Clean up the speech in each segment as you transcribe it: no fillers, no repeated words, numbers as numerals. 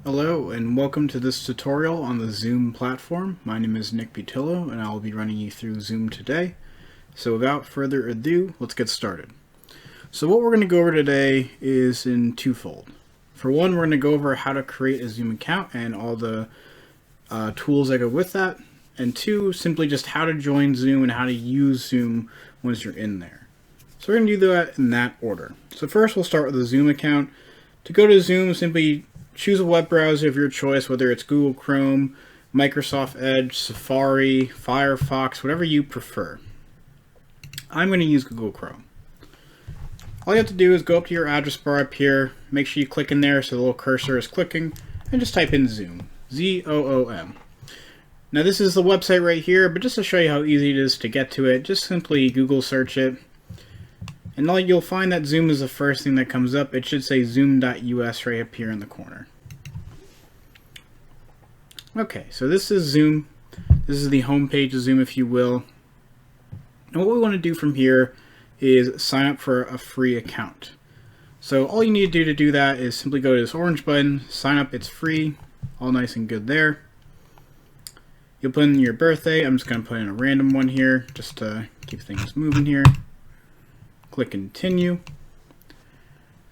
Hello and welcome to this tutorial on the Zoom platform. My name is Nick Butillo and I will be running you through Zoom today. So without further ado, let's get started. So what we're going to go over today is in twofold. For one, we're going to go over how to create a Zoom account and all the tools that go with that. And two, simply just how to join Zoom and how to use Zoom once you're in there. So we're going to do that in that order. So first we'll start with a Zoom account. To go to Zoom, simply choose a web browser of your choice, whether it's Google Chrome, Microsoft Edge, Safari, Firefox, whatever you prefer. I'm going to use Google Chrome. All you have to do is go up to your address bar up here, make sure you click in there so the little cursor is clicking, and just type in Zoom, Z-O-O-M. Now this is the website right here, but just to show you how easy it is to get to it, just simply Google search it. And you'll find that Zoom is the first thing that comes up. It should say zoom.us right up here in the corner. Okay, so this is Zoom. This is the home page of Zoom, if you will. And what we want to do from here is sign up for a free account. So all you need to do that is simply go to this orange button, sign up, it's free, all nice and good there. You'll put in your birthday. I'm just going to put in a random one here just to keep things moving here. Click continue,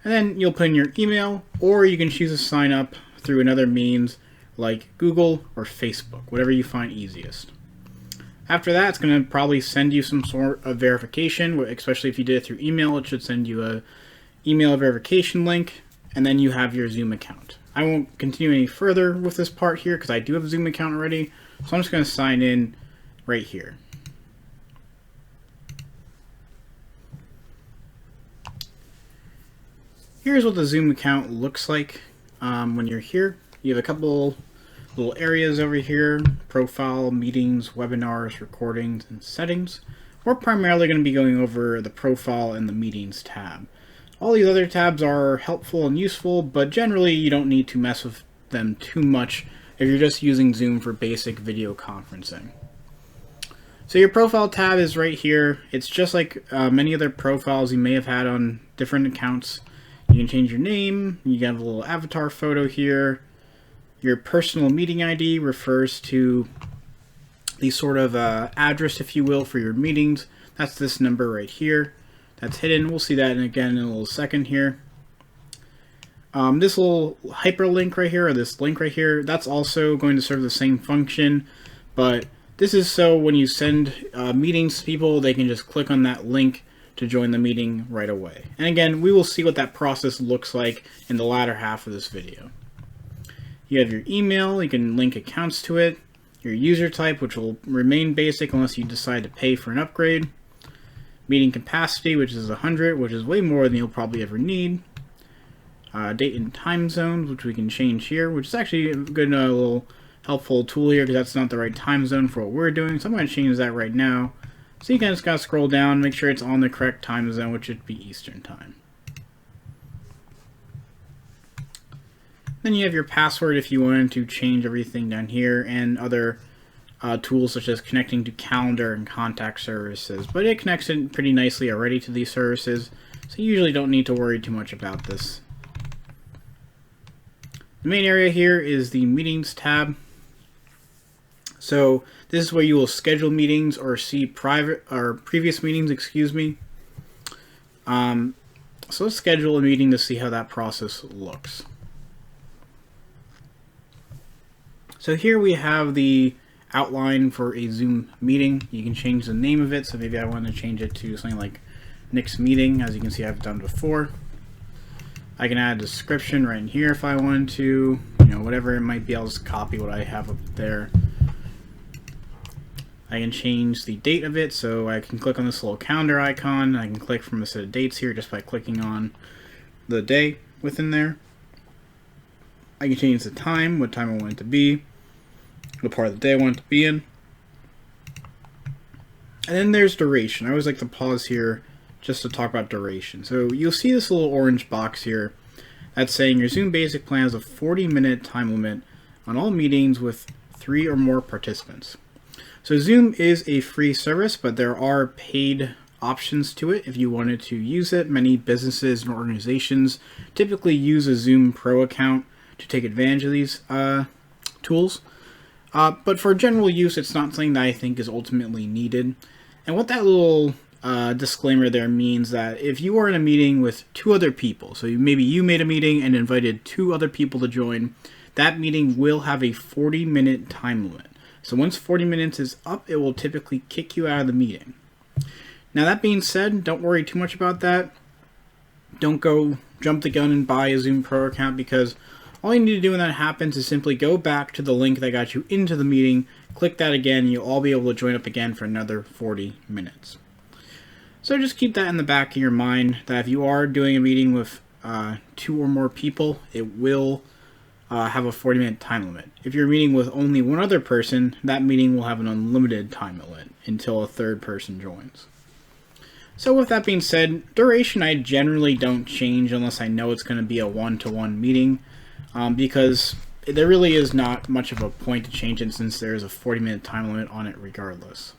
and then you'll put in your email, or you can choose to sign up through another means like Google or Facebook, whatever you find easiest. After that, it's going to probably send you some sort of verification, especially if you did it through email. It should send you a email verification link, and then you have your Zoom account. I won't continue any further with this part here because I do have a Zoom account already, so I'm just going to sign in right here. Here's what the Zoom account looks like when you're here. You have a couple little areas over here: profile, meetings, webinars, recordings, and settings. We're primarily going to be going over the profile and the meetings tab. All these other tabs are helpful and useful, but generally you don't need to mess with them too much if you're just using Zoom for basic video conferencing. So your profile tab is right here. It's just like many other profiles you may have had on different accounts. You can change your name, you got a little avatar photo here. Your personal meeting ID refers to the sort of address, if you will, for your meetings. That's this number right here. That's hidden. We'll see that again in a little second here. This little hyperlink right here, or this link right here, that's also going to serve the same function, but this is so when you send meetings to people, they can just click on that link to join the meeting right away. And again, we will see what that process looks like in the latter half of this video. You have your email, you can link accounts to it, your user type, which will remain basic unless you decide to pay for an upgrade, meeting capacity, which is 100, which is way more than you'll probably ever need, date and time zones, which we can change here, which is actually a good little helpful tool here because that's not the right time zone for what we're doing, so I'm going to change that right now. So you can just gotta scroll down, make sure it's on the correct time zone, which would be Eastern time. Then you have your password if you wanted to change everything down here, and other tools such as connecting to calendar and contact services. But it connects it pretty nicely already to these services, so you usually don't need to worry too much about this. The main area here is the meetings tab. So this is where you will schedule meetings or see previous meetings, excuse me. So let's schedule a meeting to see how that process looks. So here we have the outline for a Zoom meeting. You can change the name of it, so maybe I want to change it to something like Nick's meeting, as you can see I've done before. I can add a description right in here if I wanted to, whatever it might be. I'll just copy what I have up there. I can change the date of it, so I can click on this little calendar icon. I can click from a set of dates here just by clicking on the day within there. I can change the time, what time I want it to be, the part of the day I want it to be in. And then there's duration. I always like to pause here just to talk about duration. So you'll see this little orange box here that's saying your Zoom Basic plan has a 40-minute time limit on all meetings with 3 or more participants. So Zoom is a free service, but there are paid options to it if you wanted to use it. Many businesses and organizations typically use a Zoom Pro account to take advantage of these tools. But for general use, it's not something that I think is ultimately needed. And what that little disclaimer there means that if you are in a meeting with 2 other people, so maybe you made a meeting and invited 2 other people to join, that meeting will have a 40-minute time limit. So once 40 minutes is up, it will typically kick you out of the meeting. Now that being said, don't worry too much about that. Don't go jump the gun and buy a Zoom Pro account, because all you need to do when that happens is simply go back to the link that got you into the meeting, click that again, and you'll all be able to join up again for another 40 minutes. So just keep that in the back of your mind, that if you are doing a meeting with 2 or more people, it will have a 40-minute time limit. If you're meeting with only 1 other person, that meeting will have an unlimited time limit until a 3rd person joins. So with that being said, duration I generally don't change unless I know it's going to be a one-to-one meeting, because there really is not much of a point to change it since there is a 40-minute time limit on it regardless.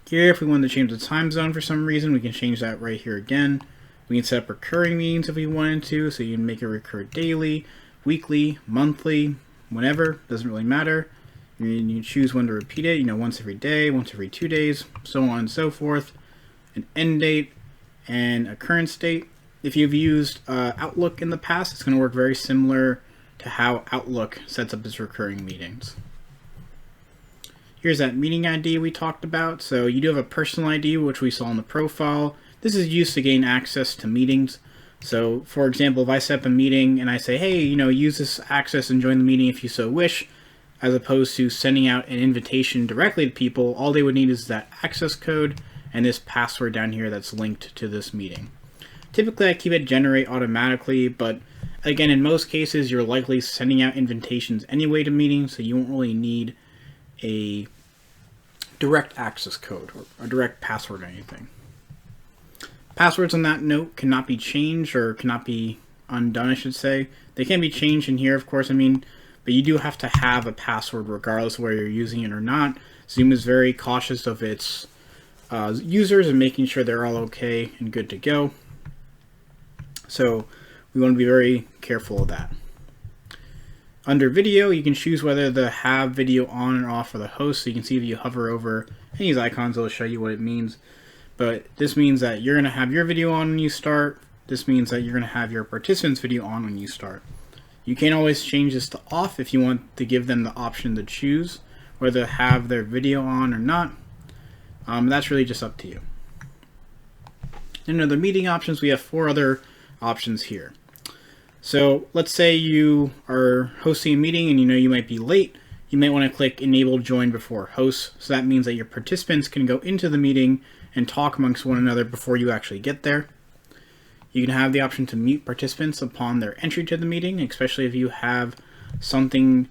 Here, if we wanted to change the time zone for some reason, we can change that right here again. We can set up recurring meetings if we wanted to, so you can make it recur daily, weekly, monthly, whenever, doesn't really matter. You choose when to repeat it, once every day, once every 2 days, so on and so forth. An end date and a current date. If you've used Outlook in the past, it's going to work very similar to how Outlook sets up its recurring meetings. Here's that meeting ID we talked about. So you do have a personal ID, which we saw in the profile. This is used to gain access to meetings. So, for example, if I set up a meeting and I say, hey, use this access and join the meeting if you so wish, as opposed to sending out an invitation directly to people, all they would need is that access code and this password down here that's linked to this meeting. Typically, I keep it generate automatically, but again, in most cases, you're likely sending out invitations anyway to meetings, so you won't really need a direct access code or a direct password or anything. Passwords on that note cannot be changed, or cannot be undone, I should say. They can be changed in here, of course, but you do have to have a password regardless of whether you're using it or not. Zoom is very cautious of its users and making sure they're all okay and good to go. So we want to be very careful of that. Under video, you can choose whether to have video on or off for the host. So you can see if you hover over any of these icons, it'll show you what it means. But this means that you're going to have your video on when you start. This means that you're going to have your participants' video on when you start. You can always change this to off if you want to give them the option to choose whether to have their video on or not. That's really just up to you. In other meeting options, we have 4 other options here. So let's say you are hosting a meeting and you might be late. You might want to click Enable Join Before Host. So that means that your participants can go into the meeting and talk amongst one another before you actually get there. You can have the option to mute participants upon their entry to the meeting, especially if you have something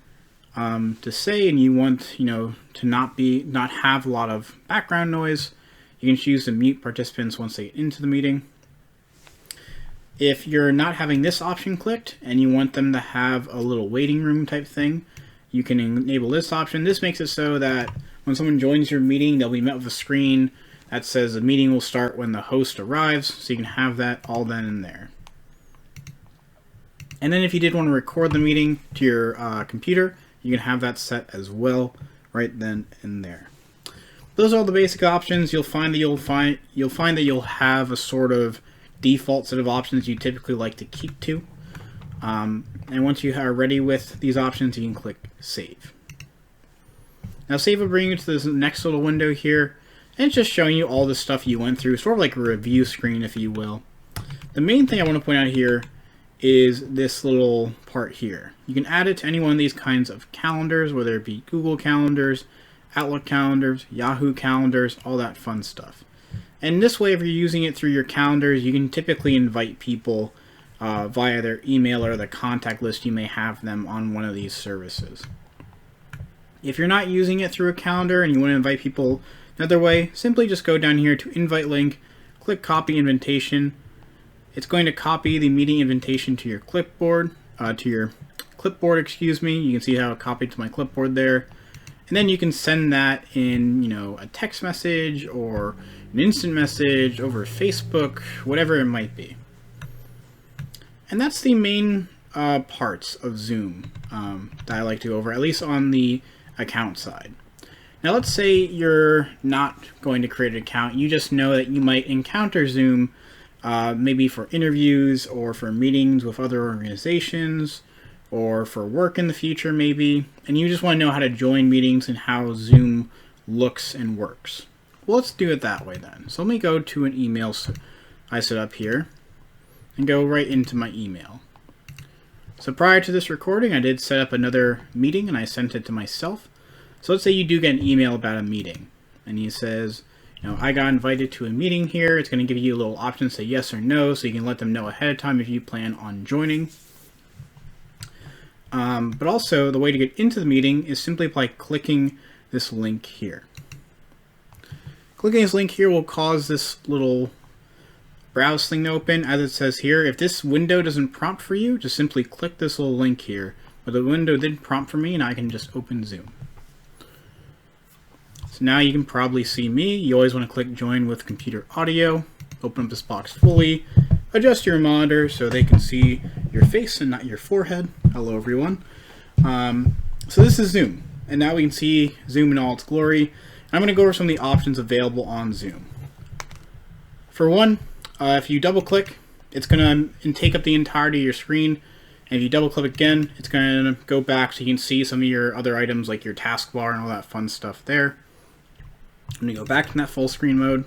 to say and you want to not have a lot of background noise. You can choose to mute participants once they get into the meeting. If you're not having this option clicked and you want them to have a little waiting room type thing, you can enable this option. This makes it so that when someone joins your meeting, they'll be met with a screen that says the meeting will start when the host arrives, so you can have that all then and there. And then if you did want to record the meeting to your computer, you can have that set as well right then and there. Those are all the basic options. You'll find that you'll have a sort of default set of options you typically like to keep to. And once you are ready with these options, you can click Save. Now Save will bring you to this next little window here, and it's just showing you all the stuff you went through, sort of like a review screen, if you will. The main thing I want to point out here is this little part here. You can add it to any one of these kinds of calendars, whether it be Google calendars, Outlook calendars, Yahoo calendars, all that fun stuff. And this way, if you're using it through your calendars, you can typically invite people via their email or the contact list you may have them on one of these services. If you're not using it through a calendar and you want to invite people another way, simply just go down here to Invite Link, click Copy Invitation. It's going to copy the meeting invitation to your clipboard, You can see how it copied to my clipboard there. And then you can send that in, a text message or an instant message over Facebook, whatever it might be. And that's the main parts of Zoom that I like to go over, at least on the account side. Now let's say you're not going to create an account, you just know that you might encounter Zoom maybe for interviews or for meetings with other organizations or for work in the future maybe, and you just want to know how to join meetings and how Zoom looks and works. Well, let's do it that way then. So let me go to an email I set up here and go right into my email. So prior to this recording, I did set up another meeting and I sent it to myself. So let's say you do get an email about a meeting and he says, you know, I got invited to a meeting here. It's going to give you a little option to say yes or no, so you can let them know ahead of time if you plan on joining. But also the way to get into the meeting is simply by clicking this link here. Clicking this link here will cause this little browse thing to open. As it says here, if this window doesn't prompt for you, just simply click this little link here. But the window did prompt for me and I can just open Zoom. So now you can probably see me. You always want to click join with computer audio, open up this box fully, adjust your monitor so they can see your face and not your forehead. Hello everyone. So this is Zoom, and now we can see Zoom in all its glory. I'm going to go over some of the options available on Zoom. For one, if you double click, it's going to take up the entirety of your screen. And if you double click again, it's going to go back so you can see some of your other items like your taskbar and all that fun stuff there. I'm going to go back to that full screen mode.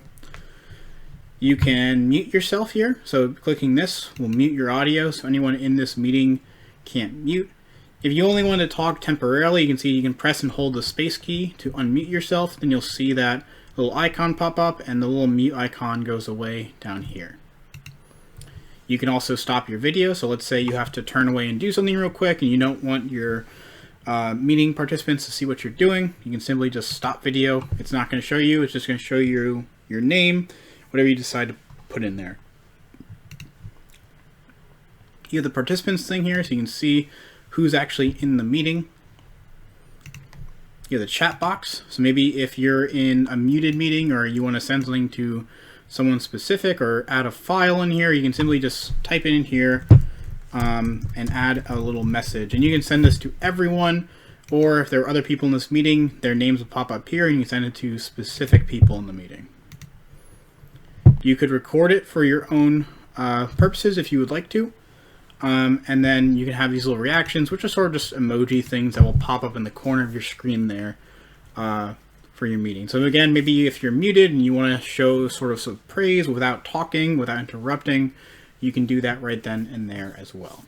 You can mute yourself here. So clicking this will mute your audio so anyone in this meeting can't mute. If you only want to talk temporarily, you can see you can press and hold the space key to unmute yourself. Then you'll see that little icon pop up and the little mute icon goes away down here. You can also stop your video. So let's say you have to turn away and do something real quick and you don't want your meeting participants to see what you're doing. You can simply just stop video. It's not going to show you. It's just going to show you your name, whatever you decide to put in there. You have the participants thing here so you can see who's actually in the meeting. You have the chat box. So maybe if you're in a muted meeting or you want to send something to someone specific or add a file in here, you can simply just type it in here and add a little message. And you can send this to everyone, or if there are other people in this meeting, their names will pop up here and you can send it to specific people in the meeting. You could record it for your own purposes if you would like to. And then you can have these little reactions, which are sort of just emoji things that will pop up in the corner of your screen there for your meeting. So again, maybe if you're muted and you want to show sort of some praise without talking, without interrupting, you can do that right then and there as well.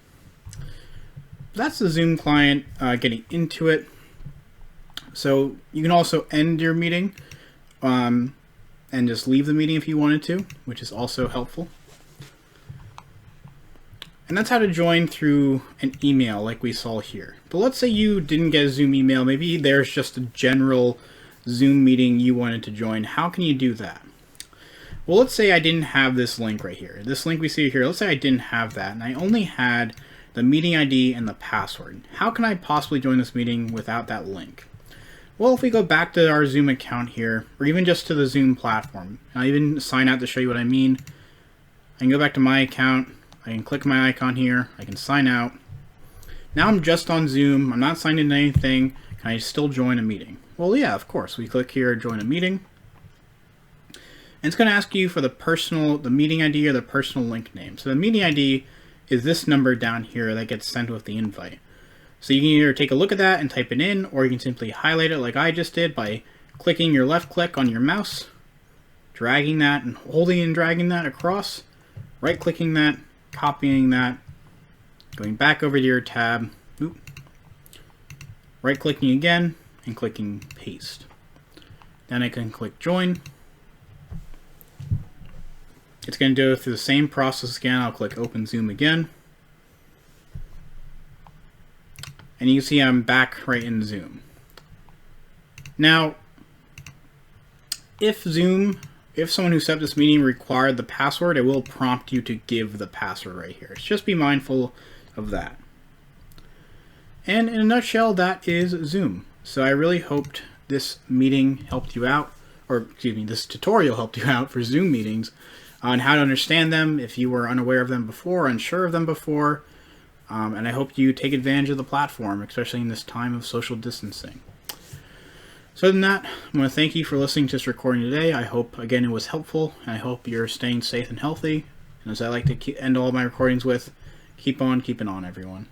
That's the Zoom client getting into it. So you can also end your meeting and just leave the meeting if you wanted to, which is also helpful. And that's how to join through an email like we saw here. But let's say you didn't get a Zoom email. Maybe there's just a general Zoom meeting you wanted to join. How can you do that? Well, let's say I didn't have this link right here. This link we see here, let's say I didn't have that and I only had the meeting ID and the password. How can I possibly join this meeting without that link? Well, if we go back to our Zoom account here, or even just to the Zoom platform, and I'll even sign out to show you what I mean. I can go back to my account. I can click my icon here, I can sign out. Now I'm just on Zoom, I'm not signed into anything. Can I still join a meeting? Well, yeah, of course. We click here, join a meeting. And it's going to ask you for the meeting ID or the personal link name. So the meeting ID is this number down here that gets sent with the invite. So you can either take a look at that and type it in, or you can simply highlight it like I just did by clicking your left click on your mouse, dragging that and holding and dragging that across, right clicking that, copying that, going back over to your tab, right clicking again and clicking paste. Then I can click join. It's going to go through the same process again. I'll click open Zoom again. And you can see I'm back right in Zoom. Now, if someone who set up this meeting required the password, it will prompt you to give the password right here. Just be mindful of that. And in a nutshell, that is Zoom. So I really hoped this meeting helped you out, or excuse me, this tutorial helped you out for Zoom meetings. on how to understand them if you were unaware of them before, unsure of them before. And I hope you take advantage of the platform, especially in this time of social distancing. So other than that, I want to thank you for listening to this recording today. I hope, again, it was helpful, and I hope you're staying safe and healthy. And as I like to end all my recordings with, keep on keeping on, everyone.